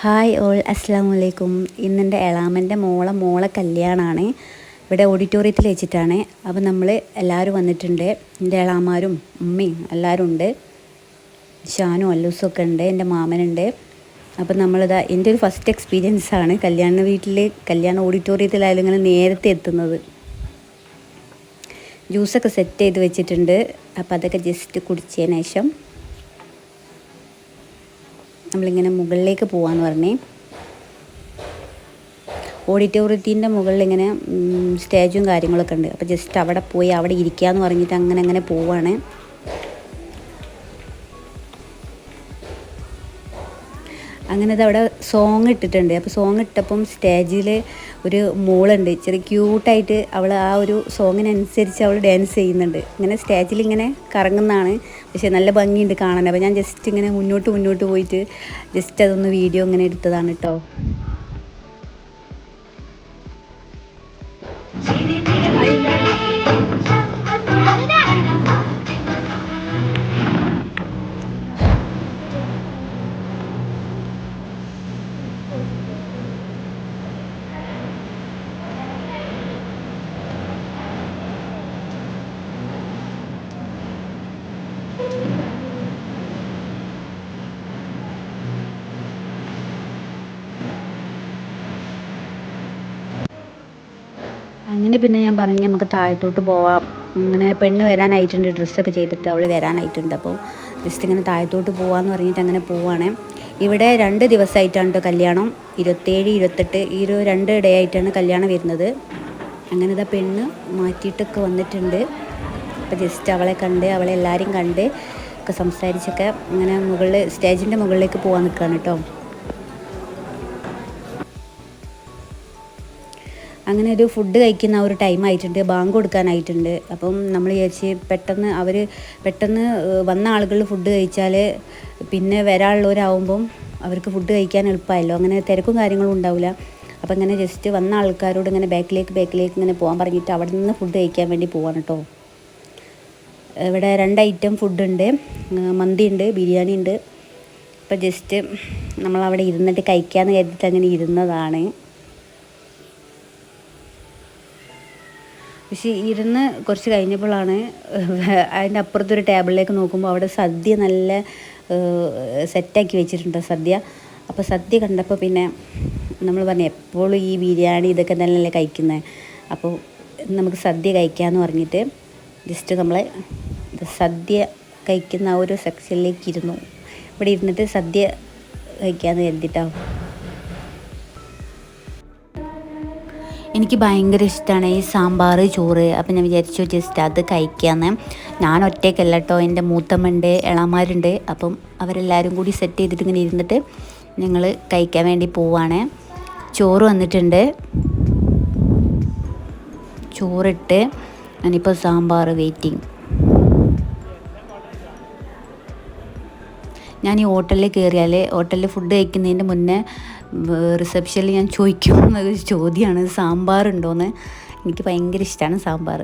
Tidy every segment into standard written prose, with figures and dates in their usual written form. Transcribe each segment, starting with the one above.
Hi all, അസ്സാം വലൈക്കും. ഇന്നെൻ്റെ എളാമൻ്റെ മോളെ കല്യാണമാണ്. ഇവിടെ ഓഡിറ്റോറിയത്തിൽ വെച്ചിട്ടാണ്. അപ്പോൾ നമ്മൾ എല്ലാവരും വന്നിട്ടുണ്ട്. എൻ്റെ എളാമാരും ഉമ്മയും എല്ലാവരും ഉണ്ട്. ഷാനും അല്ലൂസൊക്കെ ഉണ്ട്, എൻ്റെ മാമനുണ്ട്. അപ്പം നമ്മളിതാ എൻ്റെ ഒരു ഫസ്റ്റ് എക്സ്പീരിയൻസാണ് കല്യാണ ഓഡിറ്റോറിയത്തിലായാലും ഇങ്ങനെ നേരത്തെ എത്തുന്നത്. ജ്യൂസൊക്കെ സെറ്റ് ചെയ്ത് വെച്ചിട്ടുണ്ട്. അപ്പോൾ അതൊക്കെ ജസ്റ്റ് കുടിച്ചതിന് ശേഷം നമ്മളിങ്ങനെ മുകളിലേക്ക് പോകാമെന്ന് പറഞ്ഞേ. ഓഡിറ്റോറിയത്തിൻ്റെ മുകളിൽ ഇങ്ങനെ സ്റ്റേജും കാര്യങ്ങളൊക്കെ ഉണ്ട്. അപ്പോൾ ജസ്റ്റ് അവിടെ പോയി അവിടെ ഇരിക്കാമെന്ന് പറഞ്ഞിട്ട് അങ്ങനെ പോവാണ്. അങ്ങനെ അവിടെ സോങ് ഇട്ടിട്ടുണ്ട്. അപ്പോൾ സോങ് ഇട്ടപ്പം സ്റ്റേജിൽ ഒരു മോളുണ്ട്, ചെറിയ ക്യൂട്ടായിട്ട് അവൾ ആ ഒരു സോങ്ങിനനുസരിച്ച് അവൾ ഡാൻസ് ചെയ്യുന്നുണ്ട്. ഇങ്ങനെ സ്റ്റേജിൽ ഇങ്ങനെ കറങ്ങുന്നതാണ്. പക്ഷേ നല്ല ഭംഗിയുണ്ട് കാണാൻ. അപ്പോൾ ഞാൻ ജസ്റ്റ് ഇങ്ങനെ മുന്നോട്ട് പോയിട്ട് ജസ്റ്റ് അതൊന്ന് വീഡിയോ ഇങ്ങനെ എടുത്തതാണ് കേട്ടോ. അങ്ങനെ പിന്നെ ഞാൻ പറഞ്ഞു നമുക്ക് താഴത്തോട്ട് പോവാം. അങ്ങനെ പെണ്ണ് വരാനായിട്ടുണ്ട്, ഡ്രസ്സൊക്കെ ചെയ്തിട്ട് അവൾ വരാനായിട്ടുണ്ട്. അപ്പോൾ ജസ്റ്റ് ഇങ്ങനെ താഴത്തോട്ട് പോവാമെന്ന് പറഞ്ഞിട്ട് അങ്ങനെ പോവാണ്. ഇവിടെ 2 ദിവസമായിട്ടാണ് കേട്ടോ കല്യാണം. 27, 28 ഈ ഒരു 2 ഡേ ആയിട്ടാണ് കല്യാണം വരുന്നത്. അങ്ങനെ ഇതാ പെണ്ണ് മാറ്റിയിട്ടൊക്കെ വന്നിട്ടുണ്ട്. അപ്പോൾ ജസ്റ്റ് അവളെ എല്ലാവരെയും കണ്ട് ഒക്കെ സംസാരിച്ചൊക്കെ ഇങ്ങനെ സ്റ്റേജിൻ്റെ മുകളിലേക്ക് പോകാൻ നിൽക്കുകയാണ് കേട്ടോ. അങ്ങനെ ഒരു ഫുഡ് കഴിക്കുന്ന ഒരു ടൈം ആയിട്ടുണ്ട്, ബാങ്ക് കൊടുക്കാനായിട്ടുണ്ട്. അപ്പം നമ്മൾ വിചാരിച്ച് പെട്ടെന്ന് വന്ന ആളുകൾ ഫുഡ് കഴിച്ചാൽ പിന്നെ വരാനുള്ളവരാകുമ്പം അവർക്ക് ഫുഡ് കഴിക്കാൻ എളുപ്പമായല്ലോ. അങ്ങനെ തിരക്കും കാര്യങ്ങളും ഉണ്ടാവില്ല. അപ്പം ഇങ്ങനെ ജസ്റ്റ് വന്ന ആൾക്കാരോട് ഇങ്ങനെ ബാക്കിലേക്ക് ഇങ്ങനെ പോകാൻ പറഞ്ഞിട്ട് അവിടെ നിന്ന് ഫുഡ് കഴിക്കാൻ വേണ്ടി പോവാണ് കേട്ടോ. ഇവിടെ 2 ഐറ്റം ഫുഡുണ്ട്, മന്തി ഉണ്ട്, ബിരിയാണി ഉണ്ട്. അപ്പം ജസ്റ്റ് നമ്മളവിടെ ഇരുന്നിട്ട് കഴിക്കാമെന്ന് കരുതിയിട്ട് അങ്ങനെ ഇരുന്നതാണ്. പക്ഷേ ഇരുന്ന് കുറച്ച് കഴിഞ്ഞപ്പോഴാണ് അതിൻ്റെ അപ്പുറത്തൊരു ടേബിളിലേക്ക് നോക്കുമ്പോൾ അവിടെ സദ്യ നല്ല സെറ്റാക്കി വെച്ചിട്ടുണ്ട് സദ്യ. അപ്പോൾ സദ്യ കണ്ടപ്പോൾ പിന്നെ നമ്മൾ പറഞ്ഞു എപ്പോഴും ഈ ബിരിയാണി ഇതൊക്കെ തന്നെയല്ലേ കഴിക്കുന്നത്, അപ്പോൾ നമുക്ക് സദ്യ കഴിക്കാമെന്ന് പറഞ്ഞിട്ട് ജസ്റ്റ് നമ്മൾ സദ്യ കഴിക്കുന്ന ആ ഒരു സെക്ഷനിലേക്ക് ഇരുന്നു. ഇവിടെ ഇരുന്നിട്ട് സദ്യ കഴിക്കാമെന്ന് കരുതിയിട്ടാവും. എനിക്ക് ഭയങ്കര ഇഷ്ടമാണ് ഈ സാമ്പാർ, ചോറ്. അപ്പം ഞാൻ വിചാരിച്ചു ജസ്റ്റ് അത് കഴിക്കാമെന്ന്. ഞാൻ ഒറ്റയ്ക്കല്ല കേട്ടോ, എൻ്റെ മൂത്തമ്മയുണ്ട്, ഇളമാരുണ്ട്. അപ്പം അവരെല്ലാവരും കൂടി സെറ്റ് ചെയ്തിട്ട് ഇങ്ങനെ ഇരുന്നിട്ട് ഞങ്ങൾ കഴിക്കാൻ വേണ്ടി പോവാണ്. ചോറ് വന്നിട്ടുണ്ട്, ചോറിട്ട് ഞാനിപ്പോൾ സാമ്പാർ വെയിറ്റിംഗ്. ഞാൻ ഈ ഹോട്ടലിൽ കയറിയാൽ ഹോട്ടലിൽ ഫുഡ് കഴിക്കുന്നതിൻ്റെ മുന്നേ റിസപ്ഷനിൽ ഞാൻ ചോദിക്കുന്നൊരു ചോദ്യമാണ് സാമ്പാറുണ്ടോയെന്ന്. എനിക്ക് ഭയങ്കര ഇഷ്ടമാണ് സാമ്പാർ,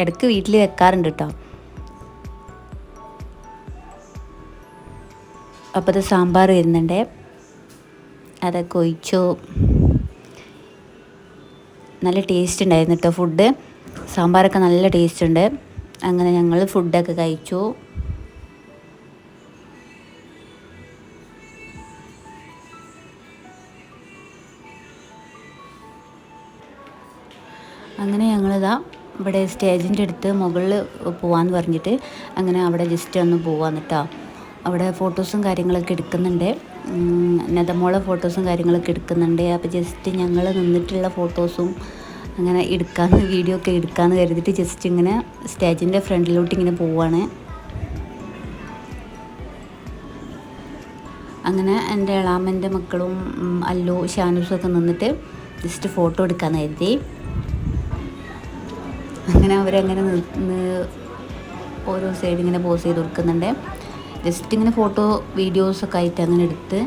ഇടയ്ക്ക് വീട്ടിൽ വെക്കാറുണ്ട് കേട്ടോ. അപ്പോൾ അത് സാമ്പാർ വരുന്നുണ്ട്, അതൊക്കെ ഒഴിച്ചു. നല്ല ടേസ്റ്റ് ഉണ്ടായിരുന്നു കേട്ടോ ഫുഡ്, സാമ്പാറൊക്കെ നല്ല ടേസ്റ്റ് ഉണ്ട്. അങ്ങനെ ഞങ്ങൾ ഫുഡൊക്കെ കഴിച്ചു. അങ്ങനെ ഞങ്ങളിതാ ഇവിടെ സ്റ്റേജിൻ്റെ അടുത്ത് മുകളിൽ പോകാമെന്ന് പറഞ്ഞിട്ട് അങ്ങനെ അവിടെ ജസ്റ്റ് ഒന്ന് പോകാമെന്ന് കേട്ടോ. അവിടെ ഫോട്ടോസും കാര്യങ്ങളൊക്കെ എടുക്കുന്നുണ്ട്, നെതമോളെ ഫോട്ടോസും കാര്യങ്ങളൊക്കെ എടുക്കുന്നുണ്ട്. അപ്പോൾ ജസ്റ്റ് ഞങ്ങൾ നിന്നിട്ടുള്ള ഫോട്ടോസും അങ്ങനെ വീഡിയോ ഒക്കെ എടുക്കാമെന്ന് കരുതിയിട്ട് ജസ്റ്റ് ഇങ്ങനെ സ്റ്റേജിൻ്റെ ഫ്രണ്ടിലോട്ട് ഇങ്ങനെ പോവാണ്. അങ്ങനെ എൻ്റെ ഇളാമൻ്റെ മക്കളും അല്ലു ഷാനൂസും ഒക്കെ നിന്നിട്ട് ജസ്റ്റ് ഫോട്ടോ എടുക്കാമെന്ന് കരുതി. അങ്ങനെ അവരങ്ങനെ ഓരോ സൈഡ് ഇങ്ങനെ പോസ് ചെയ്ത് കൊടുക്കുന്നുണ്ട്. ജസ്റ്റ് ഇങ്ങനെ ഫോട്ടോ വീഡിയോസൊക്കെ ആയിട്ട് അങ്ങനെ എടുത്ത്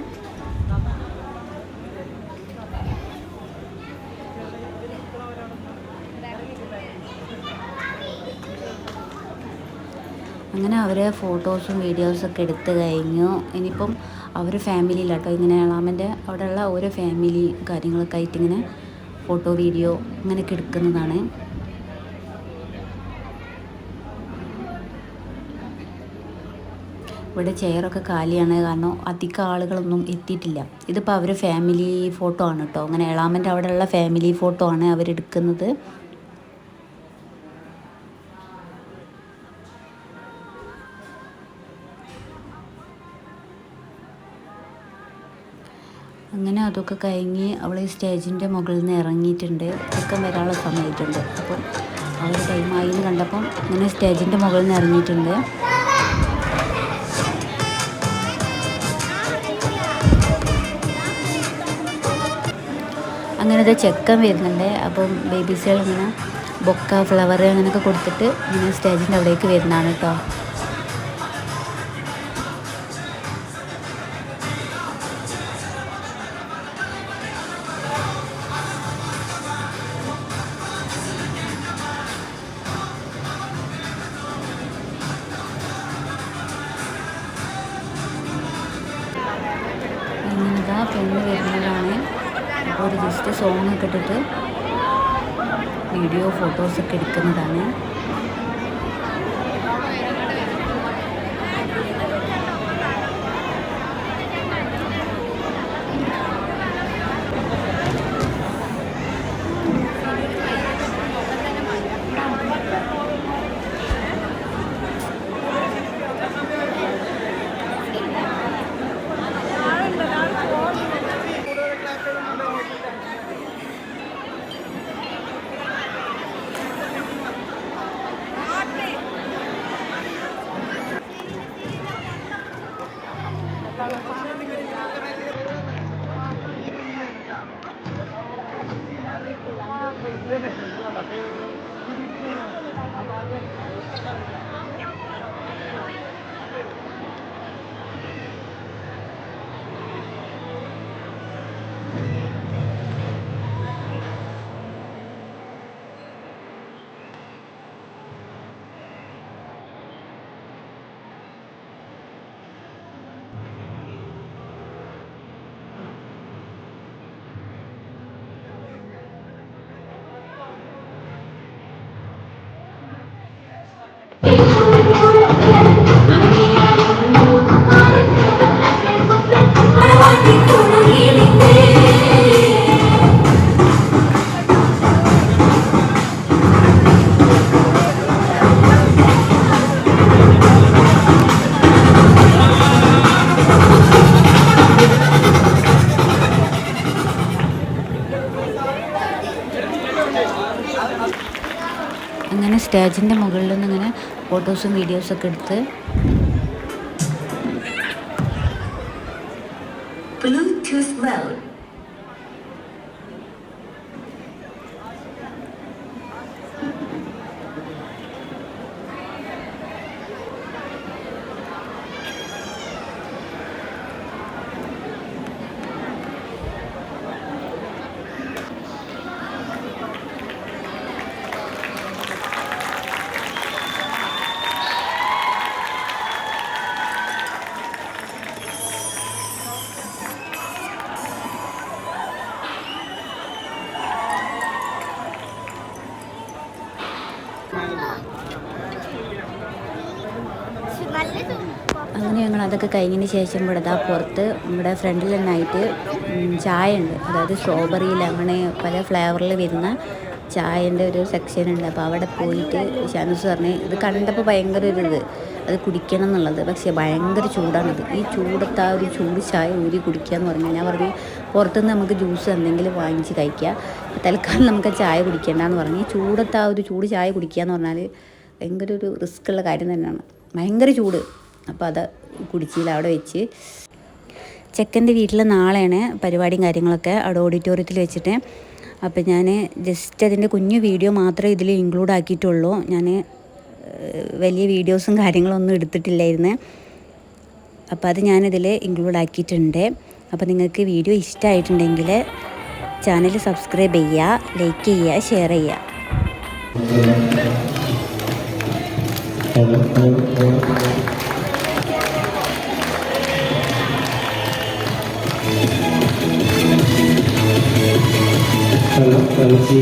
അങ്ങനെ അവരെ ഫോട്ടോസും വീഡിയോസൊക്കെ എടുത്ത് കഴിഞ്ഞു. ഇനിയിപ്പം അവർ ഫാമിലിയിലാട്ടോ ഇങ്ങനെ എളാമൻ്റെ അവിടെയുള്ള ഓരോ ഫാമിലി കാര്യങ്ങളൊക്കെ ആയിട്ട് ഇങ്ങനെ ഫോട്ടോ വീഡിയോ അങ്ങനെയൊക്കെ എടുക്കുന്നതാണ്. ഇവിടെ ചെയറൊക്കെ കാലിയാണ്, കാരണം അധികം ആളുകളൊന്നും എത്തിയിട്ടില്ല. ഇതിപ്പോൾ അവർ ഫാമിലി ഫോട്ടോ ആണ് കേട്ടോ, അങ്ങനെ എളാമൻ്റെ അവിടെയുള്ള ഫാമിലി ഫോട്ടോ ആണ് അവരെടുക്കുന്നത്. അങ്ങനെ അതൊക്കെ കഴിഞ്ഞ് അവൾ സ്റ്റേജിൻ്റെ മുകളിൽ നിന്ന് ഇറങ്ങിയിട്ടുണ്ട്. ചെക്കൻ വരാനുള്ള സമയമായിട്ടുണ്ട്. അപ്പം ആ ഒരു ടൈമായി എന്ന് കണ്ടപ്പം ഇങ്ങനെ സ്റ്റേജിൻ്റെ മുകളിൽ നിന്ന് ഇറങ്ങിയിട്ടുണ്ട്. അങ്ങനത്തെ ചെക്കൻ വരുന്നുണ്ട്. അപ്പം ബേബീസുകൾ ഇങ്ങനെ ബൊക്ക ഫ്ലവർ അങ്ങനെയൊക്കെ കൊടുത്തിട്ട് ഇങ്ങനെ സ്റ്റേജിൻ്റെ അവിടേക്ക് വരുന്നതാണ് കേട്ടോ. ഇങ്ങനത്തെ പെണ്ണ് വരുന്നതാണ്. അപ്പോൾ ഒരു ജസ്റ്റ് സോങ്ങൊക്കെ ഇട്ടിട്ട് വീഡിയോ ഫോട്ടോസൊക്കെ എടുക്കുന്നതാണ്. അങ്ങനെ സ്റ്റേജിൻ്റെ മുകളിൽ നിന്ന് ഇങ്ങനെ ഫോട്ടോസും വീഡിയോസൊക്കെ എടുത്ത് Bluetooth mode. അങ്ങനെ ഞങ്ങൾ അതൊക്കെ കഴിഞ്ഞതിന് ശേഷം ഇവിടെ പുറത്ത് നമ്മുടെ ഫ്രണ്ടിൽ തന്നെയായിട്ട് ചായ ഉണ്ട്. അതായത് സ്ട്രോബെറി, ലെമണ്, പല ഫ്ലേവറിൽ വരുന്ന ചായൻ്റെ ഒരു സെക്ഷൻ ഉണ്ട്. അപ്പോൾ അവിടെ പോയിട്ട് ഷാനൂസ് പറഞ്ഞ് ഇത് കണ്ടപ്പോൾ ഭയങ്കര ഒരു അത് കുടിക്കണം എന്നുള്ളത്. പക്ഷേ ഭയങ്കര ചൂടാണത്. ഈ ചൂടത്ത് ആ ഒരു ചൂട് ചായ ഊരി കുടിക്കുക എന്ന് പറഞ്ഞാൽ, ഞാൻ പറഞ്ഞു പുറത്തുനിന്ന് നമുക്ക് ജ്യൂസ് എന്തെങ്കിലും വാങ്ങിച്ച് കഴിക്കുക, തൽക്കാലം നമുക്ക് ചായ കുടിക്കേണ്ടെന്ന് പറഞ്ഞ് ഈ ചൂടത്ത് ആ ഒരു ചൂട് ചായ കുടിക്കുക എന്ന് പറഞ്ഞാൽ ഭയങ്കര ഒരു റിസ്ക് ഉള്ള കാര്യം തന്നെയാണ്. ഭയങ്കര ചൂട്. അപ്പോൾ അത് കുടിച്ചില്ല അവിടെ വെച്ച്. ചെക്കൻ്റെ വീട്ടിൽ നാളെയാണ് പരിപാടിയും കാര്യങ്ങളൊക്കെ അവിടെ ഓഡിറ്റോറിയത്തിൽ വെച്ചിട്ട്. അപ്പോൾ ഞാൻ ജസ്റ്റ് അതിൻ്റെ കുഞ്ഞു വീഡിയോ മാത്രമേ ഇതിൽ ഇൻക്ലൂഡ് ആക്കിയിട്ടുള്ളൂ. ഞാൻ വലിയ വീഡിയോസും കാര്യങ്ങളൊന്നും എടുത്തിട്ടില്ലായിരുന്നു. അപ്പോൾ അത് ഞാനിതിൽ ഇൻക്ലൂഡ് ആക്കിയിട്ടുണ്ട്. അപ്പോൾ നിങ്ങൾക്ക് വീഡിയോ ഇഷ്ടമായിട്ടുണ്ടെങ്കിൽ ചാനൽ സബ്സ്ക്രൈബ് ചെയ്യുക, ലൈക്ക് ചെയ്യുക, ഷെയർ ചെയ്യുക. പ്രവൃത്തി